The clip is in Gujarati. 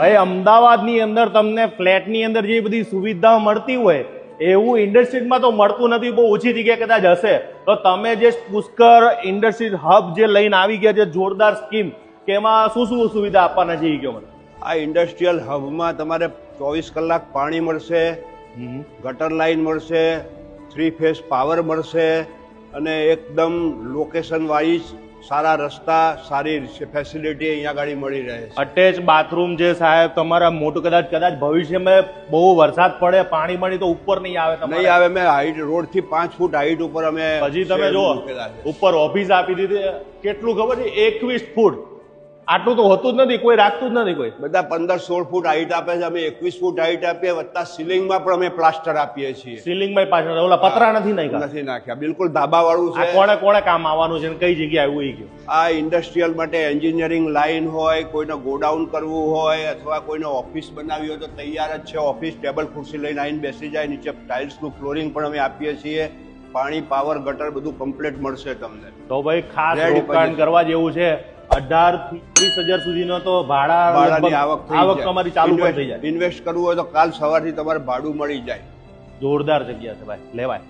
ભાઈ અમદાવાદની અંદર તમને ફ્લેટની અંદર જે બધી સુવિધાઓ મળતી હોય એવું ઇન્ડસ્ટ્રીઝમાં તો મળતું નથી, બહુ ઓછી જગ્યાએ કદાચ હશે. તો તમે જે પુષ્કર ઇન્ડસ્ટ્રીઝ હબ જે લઈને આવી ગયા છે, જોરદાર સ્કીમ, કે એમાં શું શું સુવિધા આપવાના છે એ કહો મને. આ ઇન્ડસ્ટ્રીયલ હબમાં તમારે 24 કલાક પાણી મળશે, ગટર લાઈન મળશે, 3 ફેઝ પાવર મળશે અને એકદમ લોકેશન વાઇઝ સારા રસ્તા, સારી ફેસિલિટી અહીંયા આગળ મળી રહે છે. અટેચ બાથરૂમ છે સાહેબ, તમારા મોટું કદાચ ભવિષ્યમાં બહુ વરસાદ પડે, પાણી તો ઉપર નહીં આવે. નહીં આવે. મેં હાઈટ રોડ થી 5 ફૂટ હાઈટ ઉપર અમે હજી તમે જો ઉપર ઓફિસ આપી દીધી, કેટલું ખબર છે, 21 ફૂટ. આટલું તો હોતું જ નથી, કોઈ રાખતું જ નથી કોઈ. બધા 15-16 ફૂટ હાઈટ આપે છે, અમે 21 ફૂટ હાઈટ આપીએ, વત્તા સીલિંગમાં પણ અમે પ્લાસ્ટર આપીએ છીએ. સીલિંગમાં પાછળ ઓલા પતરા નથી નાખ્યા, બિલકુલ ધાબા વાળું છે. કોણે કામ આવવાનું છે, કઈ જગ્યાએ આવ્યું એ કહ્યું. આ ઇન્ડસ્ટ્રીયલ માટે એન્જિનિયરિંગ લાઈન હોય, કોઈને ગોડાઉન કરવું હોય અથવા કોઈને ઓફિસ બનાવવી હોય તો તૈયાર જ છે. ઓફિસ ટેબલ ખુરશી લઈને આવીને બેસી જાય. નીચે ટાઇલ્સનું ફ્લોરિંગ પણ અમે આપીએ છીએ. પાણી, પાવર, ગટર બધું કમ્પ્લીટ મળશે તમને. તો ભાઈ ખાસ રોકાણ કરવા જેવું છે. 18 થી 30 હજાર સુધીનો તો ભાડાની આવક તમારી ચાલુ પણ થઈ જાય. ઇન્વેસ્ટ કરવું હોય તો કાલ સવારથી તમારે ભાડું મળી જાય. જોરદાર જગ્યા છે ભાઈ, લેવાય.